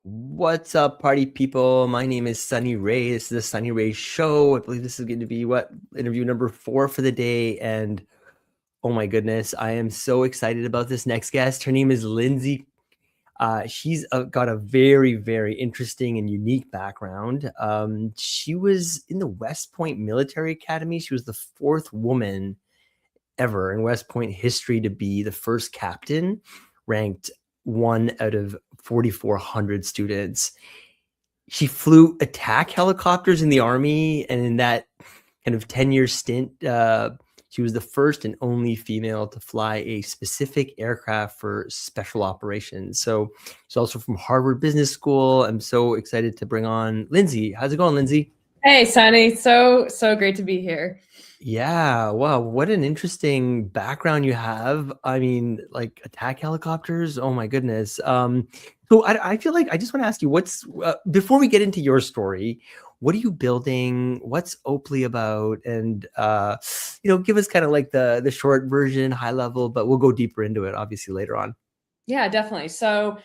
What's up, party people? My name is Sunny Ray. This is the Sunny Ray Show. I believe this is going to be interview number 4 for the day. And oh my goodness, I am so excited about this next guest. Her name is Lindsay. She's got a very, very interesting and unique background. She was in the West Point Military Academy. She was the 4th woman ever in West Point history to be the first captain, ranked 1 out of 4,400 students. She flew attack helicopters in the Army, and in that kind of 10-year stint, she was the first and only female to fly a specific aircraft for special operations. So she's also from Harvard Business School. I'm so excited to bring on Lindsay. How's it going, Lindsay? Hey, Sunny. So great to be here. Yeah, wow, what an interesting background you have. I mean, like attack helicopters. Oh my goodness. So I feel like I just want to ask you, what's before we get into your story, what are you building? What's Oakley about? And give us kind of like the short version, high level, but we'll go deeper into it obviously later on. Yeah, definitely. So,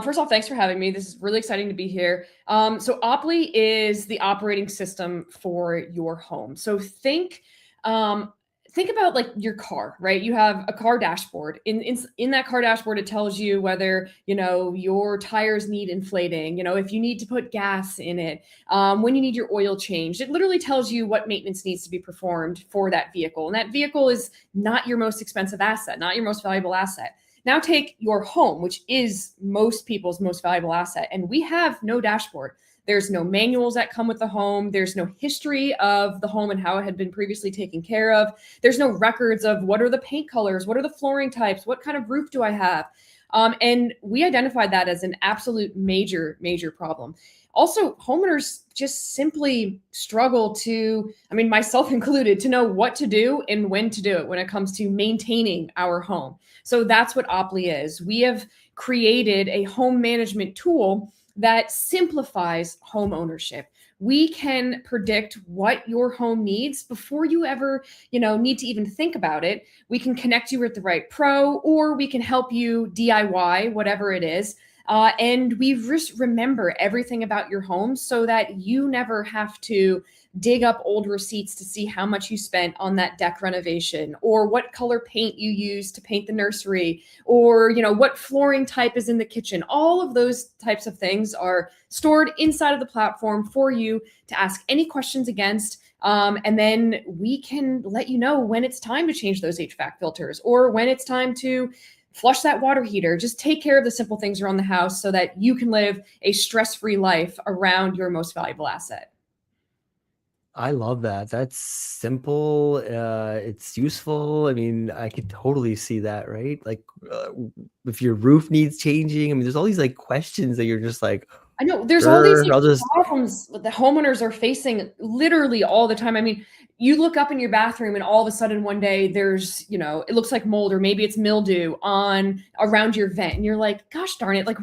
first off, thanks for having me. This is really exciting to be here. So, Opley is the operating system for your home. So, think about like your car, right? You have a car dashboard. In that car dashboard, it tells you whether your tires need inflating. If you need to put gas in it, when you need your oil changed. It literally tells you what maintenance needs to be performed for that vehicle, and that vehicle is not your most expensive asset, not your most valuable asset. Now take your home, which is most people's most valuable asset, and we have no dashboard. There's no manuals that come with the home. There's no history of the home and how it had been previously taken care of. There's no records of what are the paint colors, what are the flooring types, what kind of roof do I have? And we identified that as an absolute major, major problem. Also, homeowners just simply struggle to, I mean, myself included, to know what to do and when to do it when it comes to maintaining our home. So that's what Opley is. We have created a home management tool that simplifies home ownership. We can predict what your home needs before you ever, need to even think about it. We can connect you with the right pro, or we can help you DIY whatever it is. And we just remember everything about your home so that you never have to dig up old receipts to see how much you spent on that deck renovation, or what color paint you used to paint the nursery, or what flooring type is in the kitchen. All of those types of things are stored inside of the platform for you to ask any questions against. And then we can let you know when it's time to change those HVAC filters, or when it's time to flush that water heater. Just take care of the simple things around the house so that you can live a stress-free life around your most valuable asset. I love that. That's simple. It's useful. I mean, I could totally see that, right? Like, if your roof needs changing, I mean, there's all these like questions that you're just like, I know there's all these sure, I'll just. problems that the homeowners are facing literally all the time. I mean, you look up in your bathroom and all of a sudden one day there's, it looks like mold, or maybe it's mildew on around your vent. And you're like, gosh darn it, like,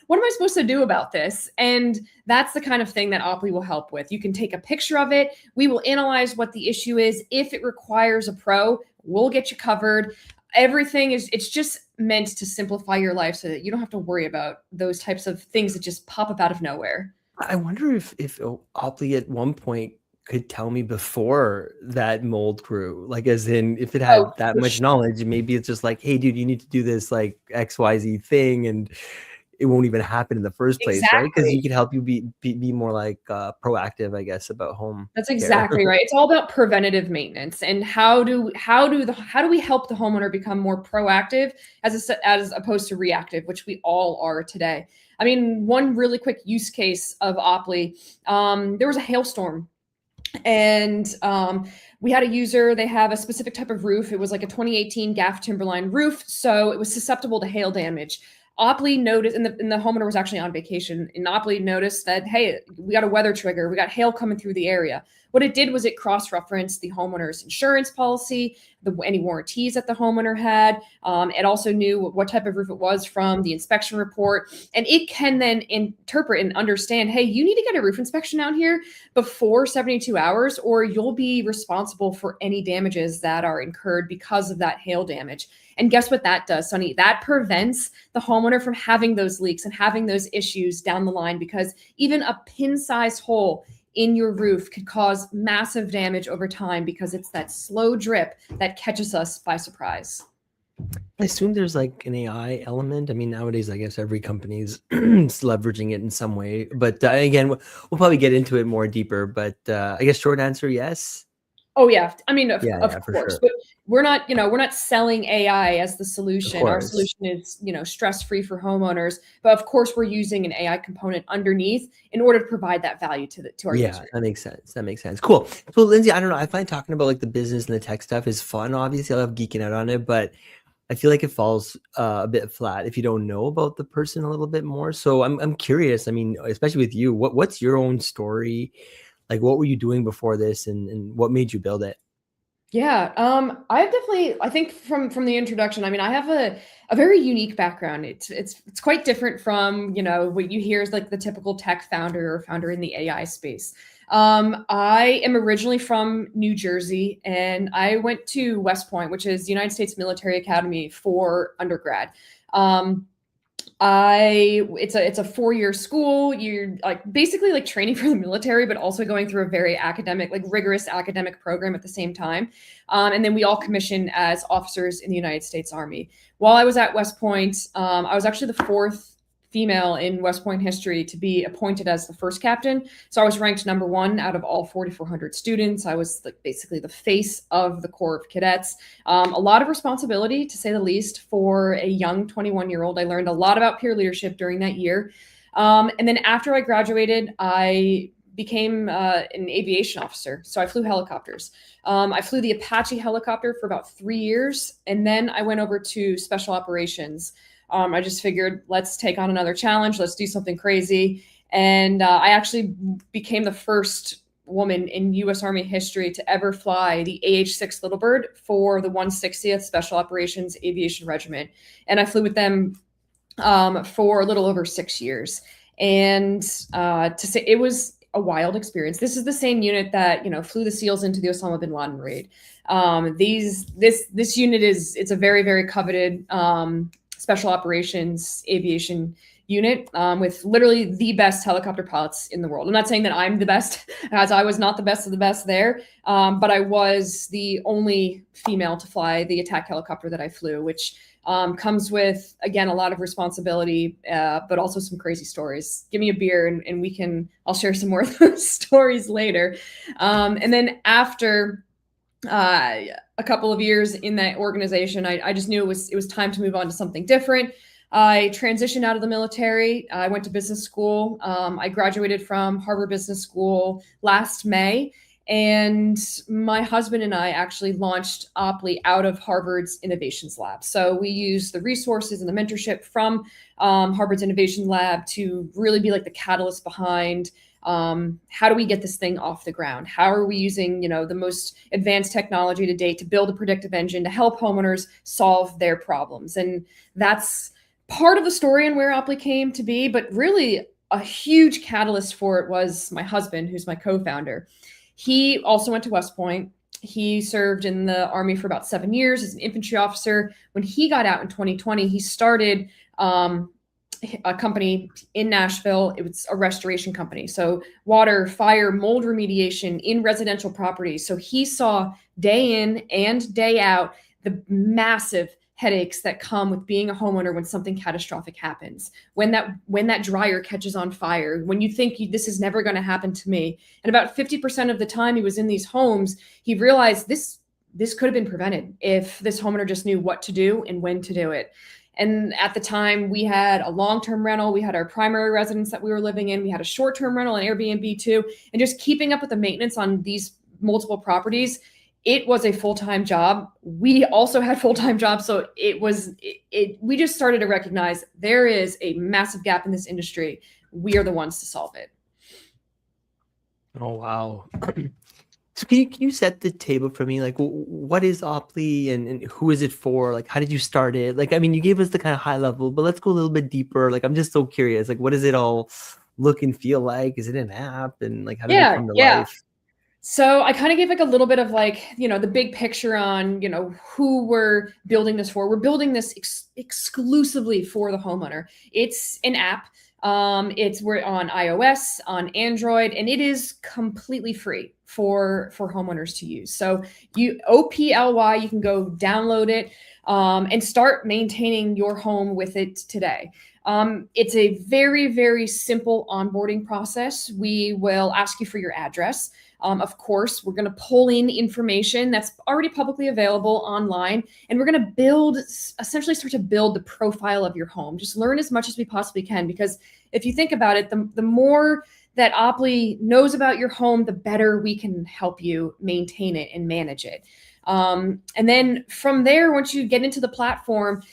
what am I supposed to do about this? And that's the kind of thing that Opley will help with. You can take a picture of it. We will analyze what the issue is. If it requires a pro, we'll get you covered. It's just meant to simplify your life so that you don't have to worry about those types of things that just pop up out of nowhere. I wonder if Opley at one point could tell me before that mold grew, like as in if it had Oh, that for much sure. knowledge, maybe it's just like, hey, dude, you need to do this like XYZ thing, and it won't even happen in the first place, right? Because you Exactly. could help you be more like proactive, I guess, about home That's care. exactly right. It's all about preventative maintenance, and how do we help the homeowner become more proactive as opposed to reactive, which we all are today. I mean, one really quick use case of Opley, there was a hailstorm, and we had a user. They have a specific type of roof. It was like a 2018 gaff timberline roof, so it was susceptible to hail damage. Opley noticed, and the homeowner was actually on vacation, and Opley noticed that, hey, we got a weather trigger. We got hail coming through the area. What it did was it cross-referenced the homeowner's insurance policy, any warranties that the homeowner had. It also knew what type of roof it was from the inspection report. And it can then interpret and understand, hey, you need to get a roof inspection out here before 72 hours, or you'll be responsible for any damages that are incurred because of that hail damage. And guess what that does, Sonny? That prevents the homeowner from having those leaks and having those issues down the line, because even a pin-sized hole in your roof could cause massive damage over time, because it's that slow drip that catches us by surprise. I assume there's like an AI element. I mean, nowadays, I guess every company's leveraging it in some way. But again, we'll probably get into it more deeper. But I guess short answer, yes. Oh yeah, I mean, of For course, sure. but we're not selling AI as the Of solution. Our course. solution is, stress-free for homeowners, but of course we're using an AI component underneath in order to provide that value to our Yeah, users. that makes sense. That makes sense. Cool. So Lindsay, I don't know. I find talking about like the business and the tech stuff is fun. Obviously, I love geeking out on it, but I feel like it falls a bit flat if you don't know about the person a little bit more. So I'm curious. I mean, especially with you, what's your own story? Like, what were you doing before this, and what made you build it? Yeah, I think from the introduction, I mean, I have a very unique background. It's quite different from, what you hear is like the typical tech founder or founder in the AI space. I am originally from New Jersey, and I went to West Point, which is the United States Military Academy for undergrad. Um, it's a 4-year school. You're like basically like training for the military, but also going through a very academic, like rigorous academic program at the same time. And then we all commission as officers in the United States Army. While I was at West Point, I was actually the fourth female in West Point history to be appointed as the first captain. So I was ranked number 1 out of all 4,400 students. I was like basically the face of the Corps of Cadets. A lot of responsibility, to say the least, for a young 21-year-old. I learned a lot about peer leadership during that year. And then after I graduated, I became an aviation officer. So I flew helicopters. I flew the Apache helicopter for about 3 years, and then I went over to special operations. I just figured, let's take on another challenge. Let's do something crazy. And I actually became the first woman in U.S. Army history to ever fly the AH-6 Little Bird for the 160th Special Operations Aviation Regiment. And I flew with them for a little over 6 years. And to say, it was a wild experience. This is the same unit that, flew the SEALs into the Osama bin Laden raid. This unit it's a very, very coveted special operations aviation unit with literally the best helicopter pilots in the world. I'm not saying that I'm the best, as I was not the best of the best there, but I was the only female to fly the attack helicopter that I flew, which comes with, again, a lot of responsibility, but also some crazy stories. Give me a beer and I'll share some more of those stories later. And then after a couple of years in that organization, I just knew it was time to move on to something different. I transitioned out of the military. I went to business school. I graduated from Harvard Business School last May. And my husband and I actually launched Oply out of Harvard's Innovations Lab. So we use the resources and the mentorship from Harvard's Innovation Lab to really be like the catalyst behind how do we get this thing off the ground? How are we using, the most advanced technology to date to build a predictive engine to help homeowners solve their problems? And that's part of the story and where Oply came to be, but really a huge catalyst for it was my husband, who's my co-founder. He also went to West Point. He served in the Army for about 7 years as an infantry officer. When he got out in 2020, he started a company in Nashville. It was a restoration company. So water, fire, mold remediation in residential properties. So he saw day in and day out the massive headaches that come with being a homeowner when something catastrophic happens, when that dryer catches on fire, when you think this is never going to happen to me. And about 50% of the time he was in these homes, he realized this could have been prevented if this homeowner just knew what to do and when to do it. And at the time, we had a long-term rental. We had our primary residence that we were living in. We had a short-term rental and Airbnb too. And just keeping up with the maintenance on these multiple properties, it was a full-time job. We also had full-time jobs. So we just started to recognize there is a massive gap in this industry. We are the ones to solve it. Oh, wow. So can you set the table for me? Like, what is Oply and who is it for? Like, how did you start it? Like, I mean, you gave us the kind of high level, but let's go a little bit deeper. Like, I'm just so curious. Like, what does it all look and feel like? Is it an app? And like, how does it come to life? So I kind of gave like a little bit of like, the big picture on, who we're building this for. We're building this exclusively for the homeowner. It's an app. We're on iOS, on Android, and it is completely free for homeowners to use. So OPLY, you can go download it and start maintaining your home with it today. It's a very, very simple onboarding process. We will ask you for your address. Of course, we're going to pull in information that's already publicly available online, and we're going to essentially start to build the profile of your home. Just learn as much as we possibly can, because if you think about it, the more that Oply knows about your home, the better we can help you maintain it and manage it. And then from there, once you get into the platform,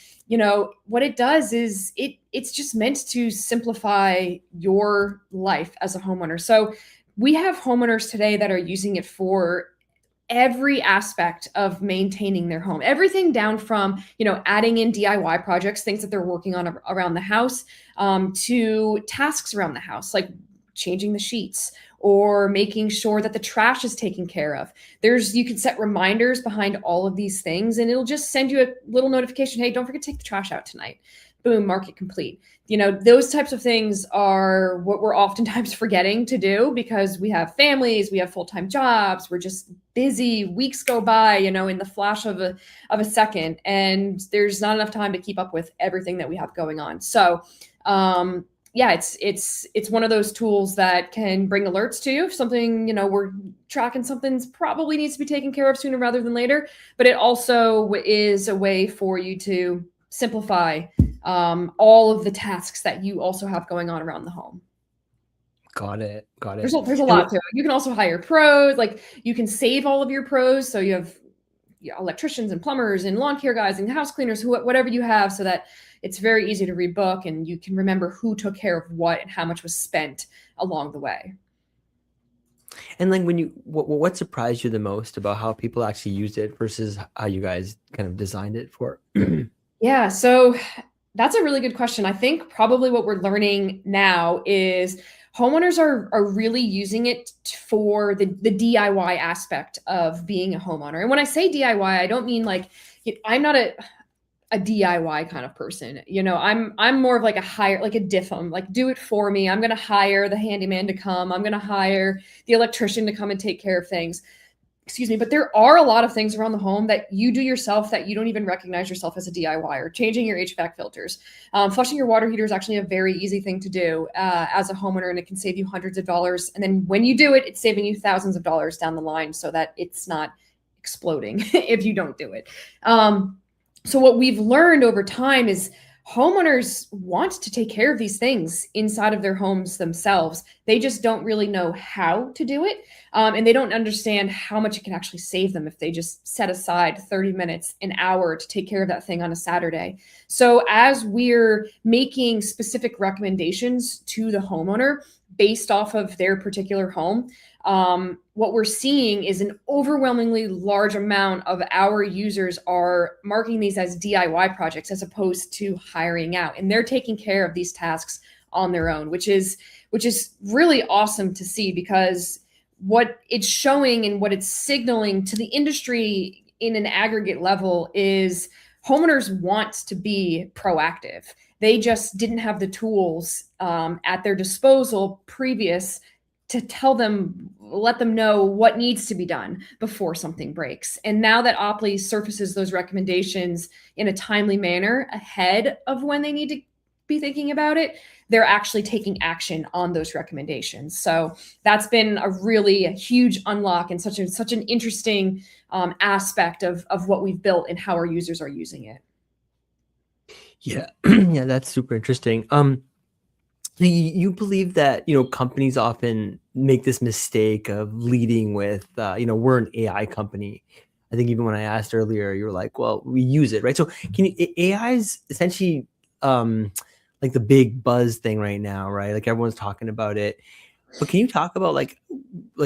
what it does is it's just meant to simplify your life as a homeowner. So we have homeowners today that are using it for every aspect of maintaining their home, everything down from adding in DIY projects, things that they're working on around the house, to tasks around the house, like changing the sheets or making sure that the trash is taken care of. You can set reminders behind all of these things, and it'll just send you a little notification. Hey, don't forget to take the trash out tonight. Boom, mark it complete. Those types of things are what we're oftentimes forgetting to do because we have families, we have full-time jobs, we're just busy. Weeks go by, in the flash of a second, and there's not enough time to keep up with everything that we have going on. So, yeah, it's one of those tools that can bring alerts to you if something, we're tracking something's probably needs to be taken care of sooner rather than later. But it also is a way for you to simplify all of the tasks that you also have going on around the home. Got it. There's a lot to it. You can also hire pros. Like, you can save all of your pros. So you have electricians and plumbers and lawn care guys and house cleaners, whatever you have, so that it's very easy to rebook and you can remember who took care of what and how much was spent along the way. And like, what surprised you the most about how people actually used it versus how you guys kind of designed it for? Yeah, so that's a really good question. I think probably what we're learning now is homeowners are really using it for the DIY aspect of being a homeowner. And when I say DIY, I don't mean like, I'm not a DIY kind of person. I'm more of like a DIFM, like do it for me. I'm going to hire the handyman to come. I'm going to hire the electrician to come and take care of things. Excuse me, but there are a lot of things around the home that you do yourself that you don't even recognize yourself as a DIYer. Changing your HVAC filters, flushing your water heater is actually a very easy thing to do as a homeowner, and it can save you hundreds of dollars. And then when you do it, it's saving you thousands of dollars down the line, so that it's not exploding if you don't do it. So what we've learned over time is homeowners want to take care of these things inside of their homes themselves. They just don't really know how to do it. And they don't understand how much it can actually save them if they just set aside 30 minutes, an hour to take care of that thing on a Saturday. So as we're making specific recommendations to the homeowner based off of their particular home, what we're seeing is an overwhelmingly large amount of our users are marking these as DIY projects as opposed to hiring out. And they're taking care of these tasks on their own, which is really awesome to see, because what it's showing and what it's signaling to the industry in an aggregate level is homeowners want to be proactive. They just didn't have the tools at their disposal previous to let them know what needs to be done before something breaks. And now that Oply surfaces those recommendations in a timely manner ahead of when they need to be thinking about it, they're actually taking action on those recommendations. So that's been a really huge unlock and such an interesting aspect of what we've built and how our users are using it. Yeah, yeah, that's super interesting. You believe that companies often make this mistake of leading with we're an AI company. I think even when I asked earlier, you were like, well, we use it, right? So AI is essentially like the big buzz thing right now, right? Like everyone's talking about it. But can you talk about like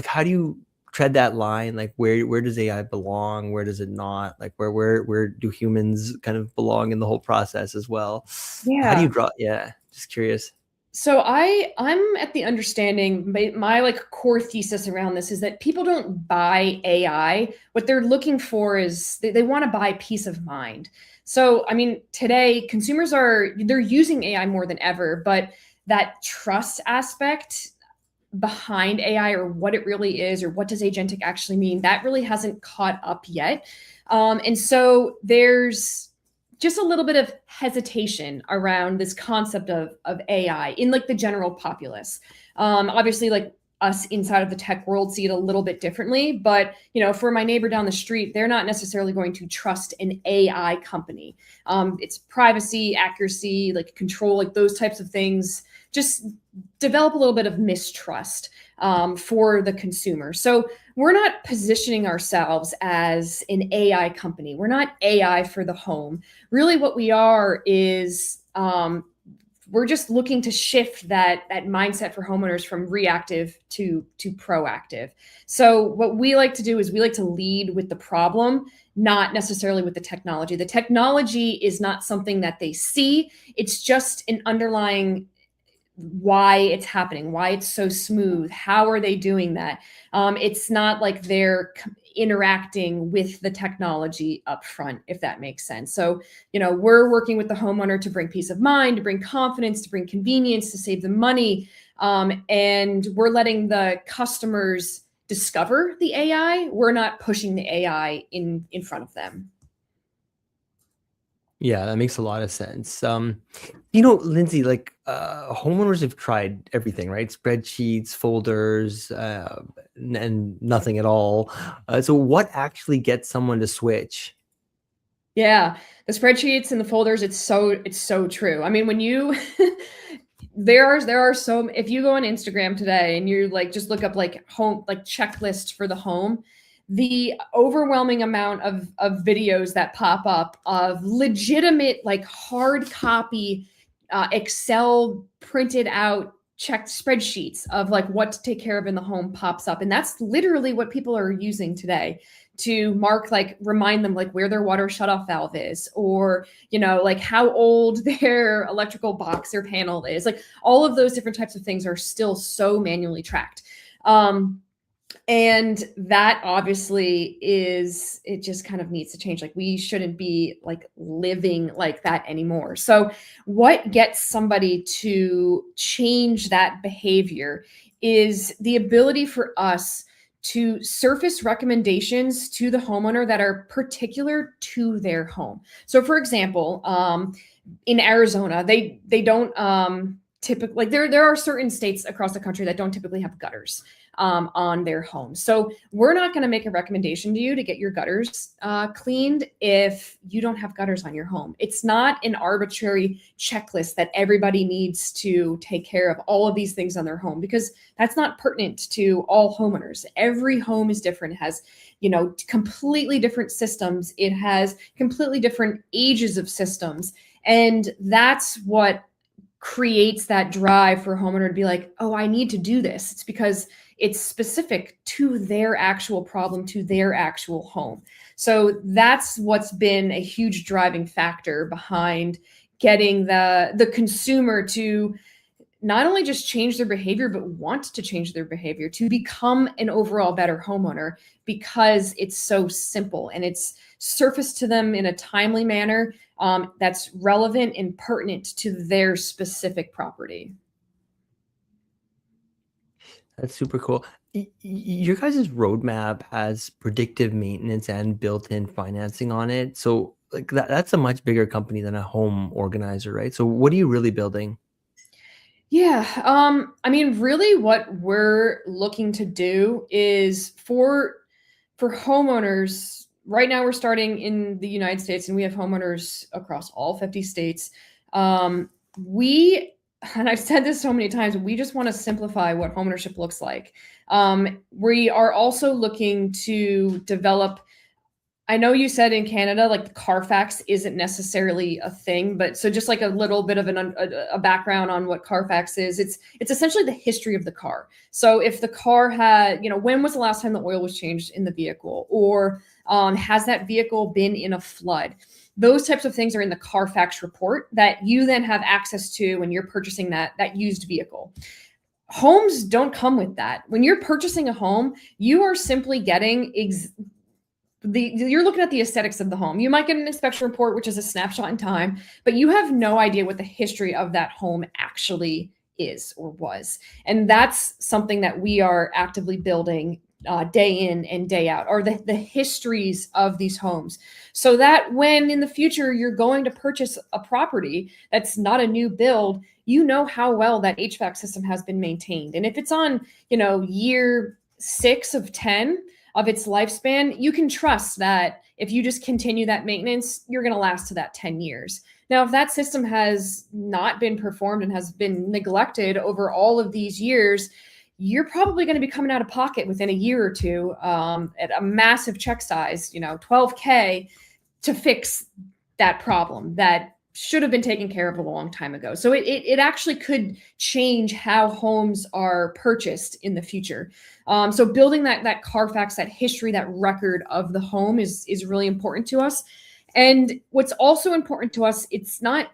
how do you tread that line? Like where does AI belong? Where does it not? Like where do humans kind of belong in the whole process as well? How do Yeah. you draw? Yeah, just curious. So I'm at the understanding, my like core thesis around this is that people don't buy AI. What they're looking for is they want to buy peace of mind. So I mean, today consumers they're using AI more than ever, but that trust aspect behind AI, or what it really is, or what does agentic actually mean, that really hasn't caught up yet. And so there's just a little bit of hesitation around this concept of AI in like the general populace. Obviously, like us inside of the tech world see it a little bit differently, but for my neighbor down the street, they're not necessarily going to trust an AI company. It's privacy, accuracy, like control, like those types of things just develop a little bit of mistrust for the consumer. So we're not positioning ourselves as an AI company. We're not AI for the home. Really, what we are is we're just looking to shift that mindset for homeowners from reactive to proactive. So what we like to do is we like to lead with the problem, not necessarily with the technology. The technology is not something that they see. It's just an underlying why it's happening, why it's so smooth, how are they doing that. It's not like they're interacting with the technology up front, if that makes sense. So we're working with the homeowner to bring peace of mind, to bring confidence, to bring convenience, to save them money, and we're letting the customers discover the AI. We're not pushing the AI in front of them. Yeah, that makes a lot of sense. Lindsay, like homeowners have tried everything, right? Spreadsheets, folders, and nothing at all. So what actually gets someone to switch? Yeah, the spreadsheets and the folders, it's so true. I mean, when you there are so, if you go on Instagram today and you like just look up like home, like checklist for the home, the overwhelming amount of videos that pop up of legitimate like hard copy Excel printed out checked spreadsheets of like what to take care of in the home pops up, and that's literally what people are using today to mark, like remind them like where their water shutoff valve is, or like how old their electrical box, their panel is. Like all of those different types of things are still so manually tracked. And that obviously it just kind of needs to change. Like we shouldn't be like living like that anymore. So what gets somebody to change that behavior is the ability for us to surface recommendations to the homeowner that are particular to their home. So for example, in Arizona, they don't typically, like there are certain states across the country that don't typically have gutters on their homes. So we're not going to make a recommendation to you to get your gutters cleaned if you don't have gutters on your home. It's not an arbitrary checklist that everybody needs to take care of all of these things on their home, because that's not pertinent to all homeowners. Every home is different, has completely different systems. It has completely different ages of systems. And that's what creates that drive for a homeowner to be like, oh, I need to do this. It's because it's specific to their actual problem, to their actual home. So that's what's been a huge driving factor behind getting the consumer to not only just change their behavior, but want to change their behavior to become an overall better homeowner, because it's so simple and it's surfaced to them in a timely manner that's relevant and pertinent to their specific property. That's super cool. Your guys' roadmap has predictive maintenance and built-in financing on it. So like that's a much bigger company than a home organizer, right? So what are you really building? Yeah, I mean, really what we're looking to do is for homeowners. Right now we're starting in the United States and we have homeowners across all 50 states. We, and I've said this so many times, we just want to simplify what homeownership looks like. We are also looking to develop, I know you said in Canada, like the CARFAX isn't necessarily a thing, but so just like a little bit of a background on what CARFAX is. It's essentially the history of the car. So if the car had, when was the last time the oil was changed in the vehicle, or has that vehicle been in a flood? Those types of things are in the CARFAX report that you then have access to when you're purchasing that used vehicle. Homes don't come with that. When you're purchasing a home, you are simply getting you're looking at the aesthetics of the home. You might get an inspection report, which is a snapshot in time, but you have no idea what the history of that home actually is or was. And that's something that we are actively building day in and day out, or the histories of these homes, so that when in the future you're going to purchase a property that's not a new build, you know how well that HVAC system has been maintained. And if it's on, year 6 of 10 of its lifespan, you can trust that if you just continue that maintenance, you're going to last to that 10 years. Now, if that system has not been performed and has been neglected over all of these years, you're probably going to be coming out of pocket within a year or two at a massive check size, $12K, to fix that problem that should have been taken care of a long time ago. So it actually could change how homes are purchased in the future. So building that CARFAX, that history, that record of the home is really important to us. And what's also important to us, it's not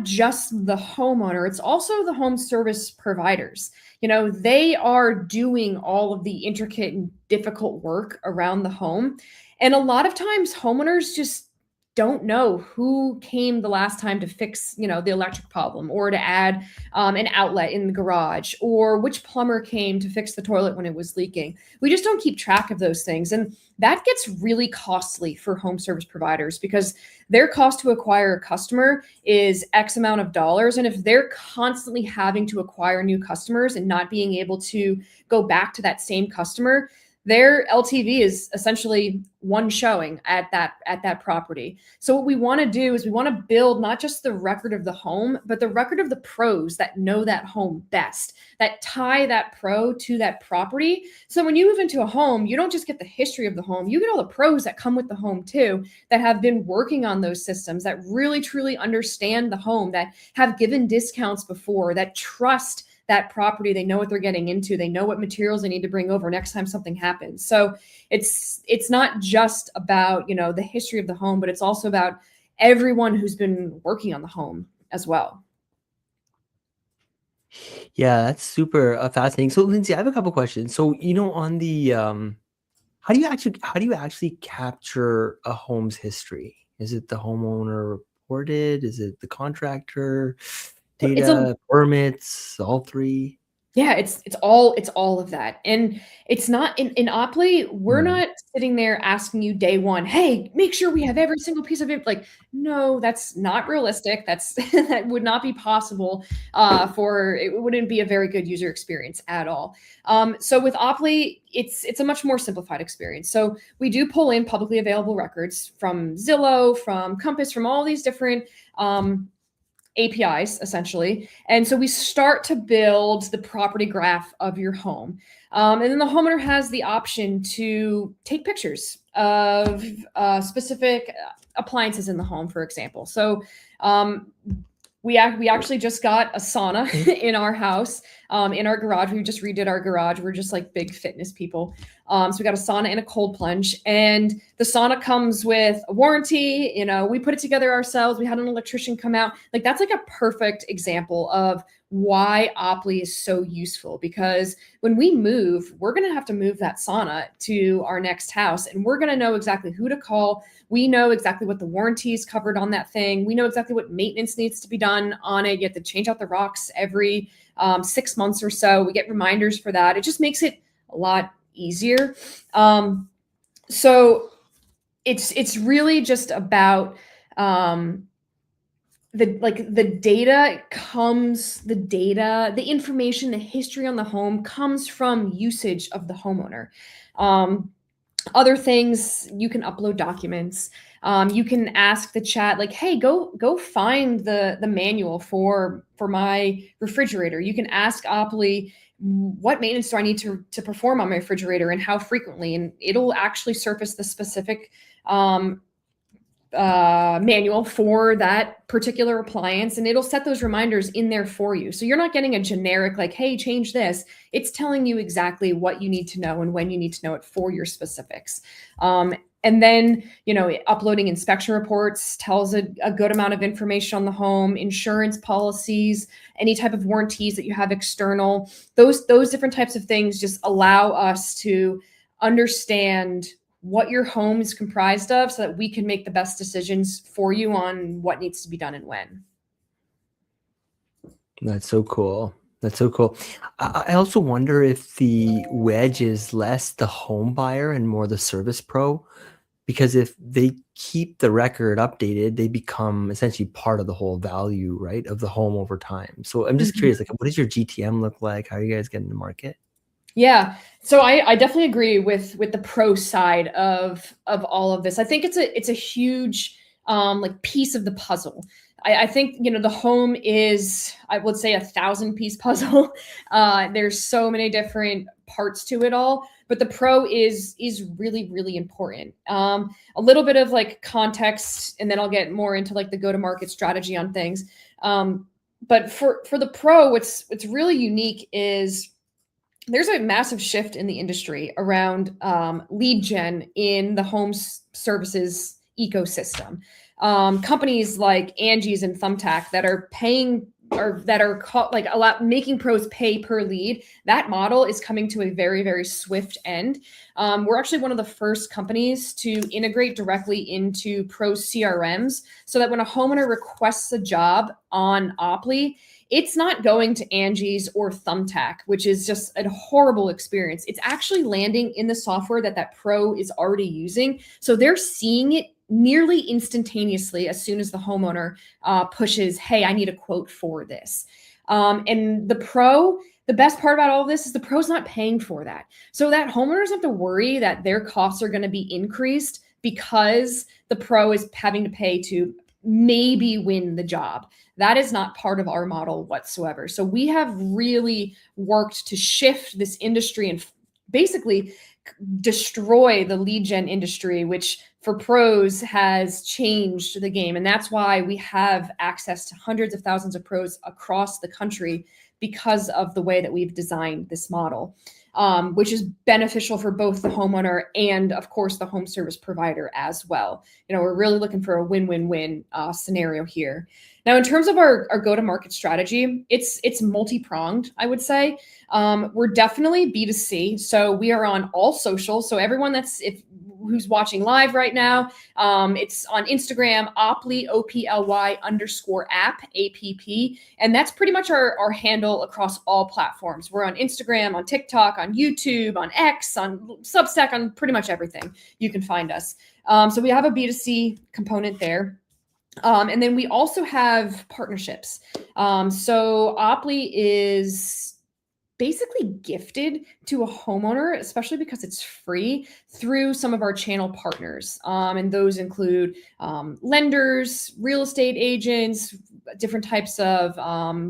just the homeowner, it's also the home service providers. They are doing all of the intricate and difficult work around the home. And a lot of times homeowners just don't know who came the last time to fix, the electric problem, or to add an outlet in the garage, or which plumber came to fix the toilet when it was leaking. We just don't keep track of those things. And that gets really costly for home service providers, because their cost to acquire a customer is X amount of dollars. And if they're constantly having to acquire new customers and not being able to go back to that same customer, their LTV is essentially one showing at that property. So what we want to do is we want to build not just the record of the home, but the record of the pros that know that home best, that tie that pro to that property. So when you move into a home, you don't just get the history of the home, you get all the pros that come with the home too, that have been working on those systems, that really truly understand the home, that have given discounts before, that trust that property. They know what they're getting into. They know what materials they need to bring over next time something happens. So it's not just about, the history of the home, but it's also about everyone who's been working on the home as well. Yeah, that's super fascinating. So, Lindsay, I have a couple questions. So, on the how do you actually capture a home's history? Is it the homeowner reported? Is it the contractor? Data, permits, all three? Yeah, it's all of that. And it's not in Opley, we're not sitting there asking you day one, hey, make sure we have every single piece of it. Like, no, that's not realistic. That would not be possible. It wouldn't be a very good user experience at all. So with Opley, it's a much more simplified experience. So we do pull in publicly available records from Zillow, from Compass, from all these different APIs, essentially. And so we start to build the property graph of your home. And then the homeowner has the option to take pictures of specific appliances in the home, for example. So we actually just got a sauna in our house, in our garage. We just redid our garage. We're just like big fitness people. So we got a sauna and a cold plunge, and the sauna comes with a warranty. We put it together ourselves. We had an electrician come out. Like, that's like a perfect example of why Opley is so useful, because when we move, we're going to have to move that sauna to our next house, and we're going to know exactly who to call. We know exactly what the warranty is covered on that thing. We know exactly what maintenance needs to be done on it. You have to change out the rocks every 6 months or so. We get reminders for that. It just makes it a lot easier. So it's really just about the information, the history on the home comes from usage of the homeowner. Other things, you can upload documents. You can ask the chat, like, hey, go find the manual for my refrigerator. You can ask Opley, what maintenance do I need to perform on my refrigerator and how frequently? And it'll actually surface the specific manual for that particular appliance, and it'll set those reminders in there for you. So you're not getting a generic, like, hey, change this. It's telling you exactly what you need to know and when you need to know it for your specifics. And then, uploading inspection reports tells a good amount of information on the home, insurance policies, any type of warranties that you have external. Those different types of things just allow us to understand what your home is comprised of so that we can make the best decisions for you on what needs to be done and when. That's so cool. That's so cool. I also wonder if the wedge is less the home buyer and more the service pro, because if they keep the record updated, they become essentially part of the whole value, right, of the home over time. So I'm just Mhm. curious, like, what does your GTM look like? How are you guys getting to market? Yeah. So I definitely agree with the pro side of all of this. I think it's a huge like piece of the puzzle. I think the home is, I would say, 1,000-piece puzzle. There's so many different parts to it all, but the pro is really really important. A little bit of like context, and then I'll get more into like the go to market strategy on things. But for the pro, what's really unique is there's a massive shift in the industry around lead gen in the home services ecosystem. Companies like Angie's and Thumbtack that are paying or that are like a lot making pros pay per lead. That model is coming to a very, very swift end. We're actually one of the first companies to integrate directly into pro CRMs so that when a homeowner requests a job on Oply, it's not going to Angie's or Thumbtack, which is just a horrible experience. It's actually landing in the software that pro is already using. So they're seeing it nearly instantaneously as soon as the homeowner pushes, hey, I need a quote for this. And the best part about all of this is the pro's not paying for that. So that homeowners have to worry that their costs are going to be increased because the pro is having to pay to maybe win the job. That is not part of our model whatsoever. So we have really worked to shift this industry and basically destroy the lead gen industry, which for pros has changed the game. And that's why we have access to hundreds of thousands of pros across the country because of the way that we've designed this model. Which is beneficial for both the homeowner and, of course, the home service provider as well. We're really looking for a win-win-win scenario here. Now, in terms of our go-to-market strategy, it's multi-pronged, I would say. We're definitely B2C, so we are on all social. So everyone who's watching live right now, it's on Instagram, Oply, OPLY_app, APP. And that's pretty much our handle across all platforms. We're on Instagram, on TikTok, on YouTube, on X, on Substack, on pretty much everything. You can find us. So we have a B2C component there. And then we also have partnerships. So Oply is basically gifted to a homeowner, especially because it's free, through some of our channel partners. And those include lenders, real estate agents, different types of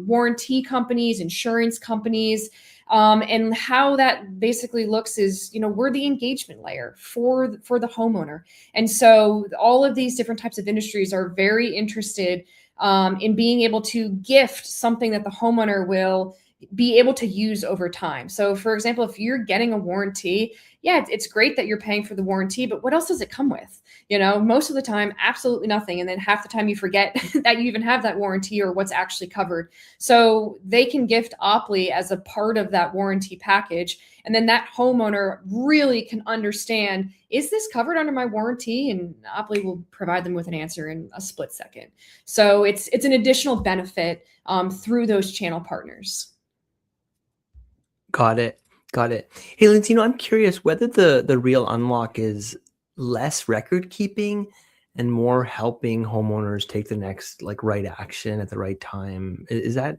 warranty companies, insurance companies. And how that basically looks is, we're the engagement layer for the homeowner. And so all of these different types of industries are very interested in being able to gift something that the homeowner will be able to use over time. So for example, if you're getting a warranty, yeah, it's great that you're paying for the warranty, but what else does it come with? Most of the time, absolutely nothing. And then half the time you forget that you even have that warranty or what's actually covered. So they can gift Oply as a part of that warranty package. And then that homeowner really can understand, is this covered under my warranty? And Oply will provide them with an answer in a split second. So it's an additional benefit through those channel partners. Got it. Got it. Hey, Lindsay, I'm curious whether the real unlock is less record keeping and more helping homeowners take the next right action at the right time. Is that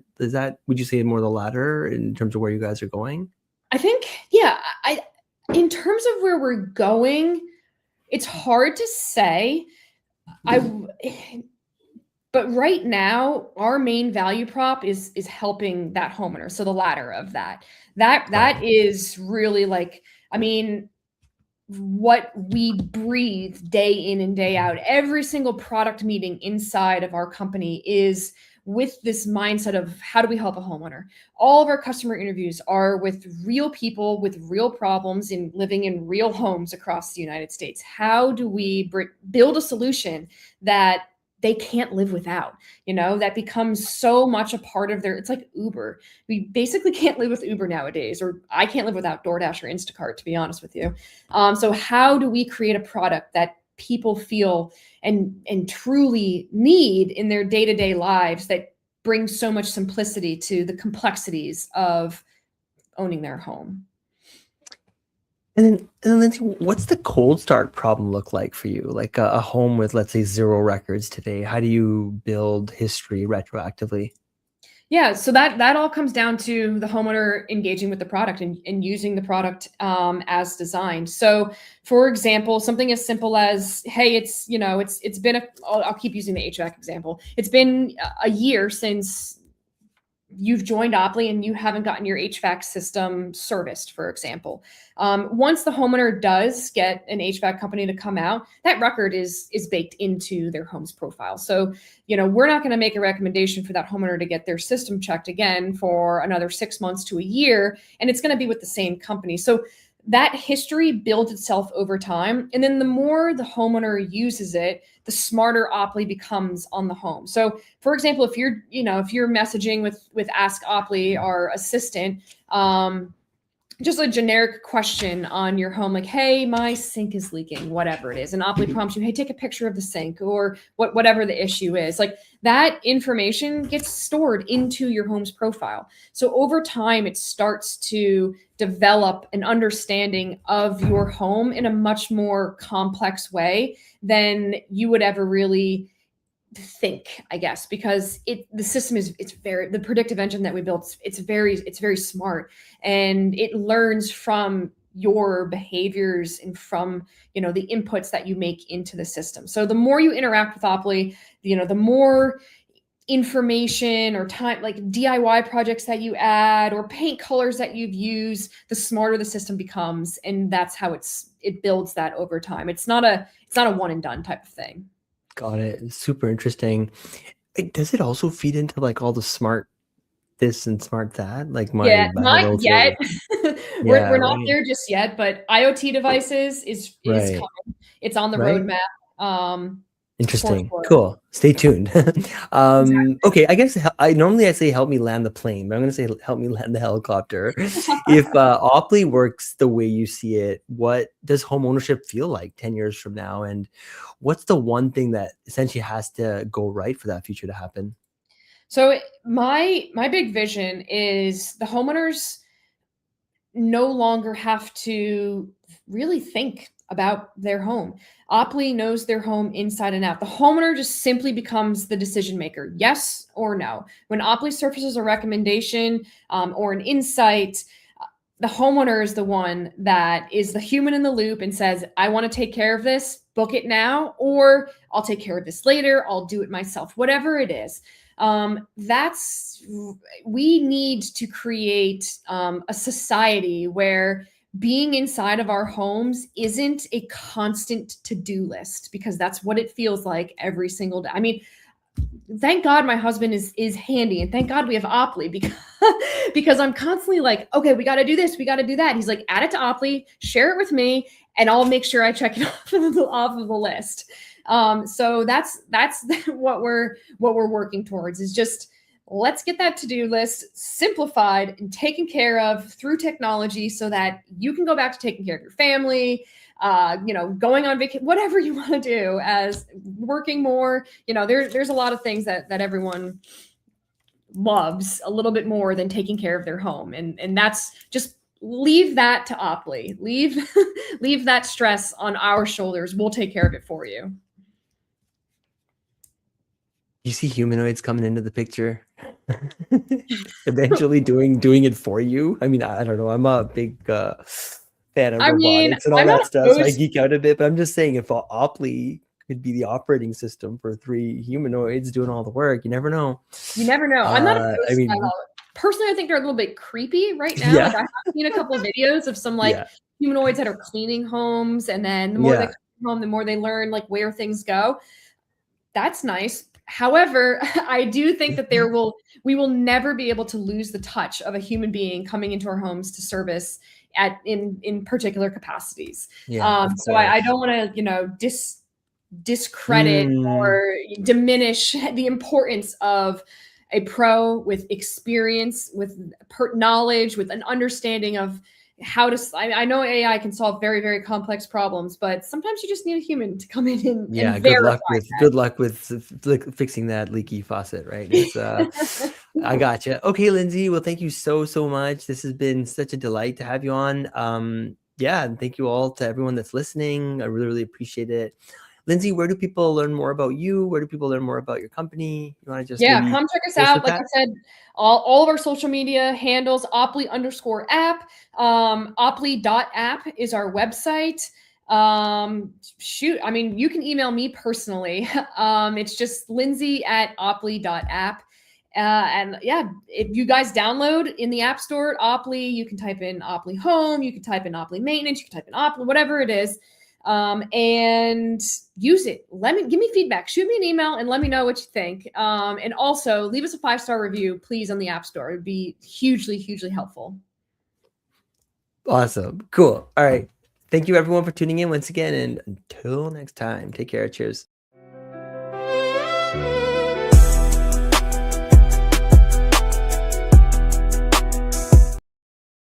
would you say more the latter in terms of where you guys are going? I think, yeah, in terms of where we're going, it's hard to say. But right now, our main value prop is helping that homeowner. So the latter of that. That is really what we breathe day in and day out. Every single product meeting inside of our company is with this mindset of how do we help a homeowner. All of our customer interviews are with real people with real problems in living in real homes across the United States. How do we build a solution that they can't live without, that becomes so much a part of it's like Uber. We basically can't live with Uber nowadays, or I can't live without DoorDash or Instacart, to be honest with you. So how do we create a product that people feel and truly need in their day-to-day lives that brings so much simplicity to the complexities of owning their home? And then Lindsay, what's the cold start problem look like for you? Like a home with, let's say, 0 records today. How do you build history retroactively? Yeah, so that all comes down to the homeowner engaging with the product and using the product as designed. So, for example, something as simple as, hey, it's been I'll keep using the HVAC example. It's been a year since you've joined Oply and you haven't gotten your HVAC system serviced, for example. Once the homeowner does get an HVAC company to come out, that record is baked into their home's profile. So, we're not going to make a recommendation for that homeowner to get their system checked again for another 6 months to a year, and it's going to be with the same company. So that history builds itself over time. And then the more the homeowner uses it, the smarter Oply becomes on the home. So for example, if you're messaging with Ask Oply, our assistant, just a generic question on your home, like, hey, my sink is leaking, whatever it is. And Oply prompts you, hey, take a picture of the sink, or whatever the issue is. Like, that information gets stored into your home's profile. So over time, it starts to develop an understanding of your home in a much more complex way than you would ever really think, I guess, because the system the predictive engine that we built, it's very smart, and it learns from your behaviors and from the inputs that you make into the system. So the more you interact with Oply, the more information or time, like DIY projects that you add or paint colors that you've used, the smarter the system becomes, and that's how it builds that over time. It's not a one and done type of thing. Got it. Super interesting. Does it also feed into like all the smart this and smart that? Like my not little yet. yeah, we're not right. there just yet, but IoT devices is Right. coming. It's on the Right. roadmap. For Interesting. sure. Cool. Stay tuned. Exactly. Okay, I guess I normally say help me land the plane, but I'm going to say help me land the helicopter. If Oply works the way you see it, what does home ownership feel like 10 years from now? And what's the one thing that essentially has to go right for that future to happen? So my big vision is the homeowners no longer have to really think about their home. Oply knows their home inside and out. The homeowner just simply becomes the decision maker, yes or no. When Oply surfaces a recommendation or an insight, the homeowner is the one that is the human in the loop and says, I want to take care of this, book it now, or I'll take care of this later, I'll do it myself, whatever it is. We need to create a society where being inside of our homes isn't a constant to-do list, because that's what it feels like every single day. I mean, thank God my husband is handy, and thank God we have Oply, because I'm constantly like, okay, we got to do this, we got to do that. He's like, add it to Oply, share it with me, and I'll make sure I check it off of the list. So that's what we're working towards, is just let's get that to-do list simplified and taken care of through technology, so that you can go back to taking care of your family, going on vacation, whatever you want to do, as working more. There's a lot of things that everyone loves a little bit more than taking care of their home. And that's just, leave that to Oply. Leave that stress on our shoulders. We'll take care of it for you. You see humanoids coming into the picture, eventually doing it for you. I mean, I don't know. I'm a big fan of robotics and all that stuff, so I geek out a bit. But I'm just saying, if Oply could be the operating system for 3 humanoids doing all the work, you never know. You never know. I'm not opposed. I mean, personally, I think they're a little bit creepy right now. Yeah. Like, I have seen a couple of videos of some humanoids that are cleaning homes, and then the more they come home, the more they learn like where things go. That's nice. However, I do think that we will never be able to lose the touch of a human being coming into our homes to service in particular capacities. Yeah, of So I course. don't want to, discredit Mm. or diminish the importance of a pro with experience, with knowledge, with an understanding of how to. I know AI can solve very, very complex problems, but sometimes you just need a human to come in and Yeah, verify good luck with fixing that leaky faucet, right? It's that. I gotcha. Okay, Lindsay. Well, thank you so much. This has been such a delight to have you on. Yeah, and thank you all to everyone that's listening. I really appreciate it. Lindsay, where do people learn more about you? Where do people learn more about your company? You want to just Yeah, maybe come check us close out. with Like I that? said, all of our social media handles, Opley_app. Opley.app is our website. Shoot, I mean, you can email me personally. It's just Lindsay@Opley.app. And yeah, if you guys download in the App Store, Opley, you can type in Opley Home, you can type in Opley Maintenance, you can type in Opley, whatever it is, and use it. Give me feedback. Shoot me an email and let me know what you think. And also leave us a 5-star review, please, on the App Store. It'd be hugely helpful. Awesome. Cool. All right. Thank you everyone for tuning in once again. And until next time, take care. Cheers.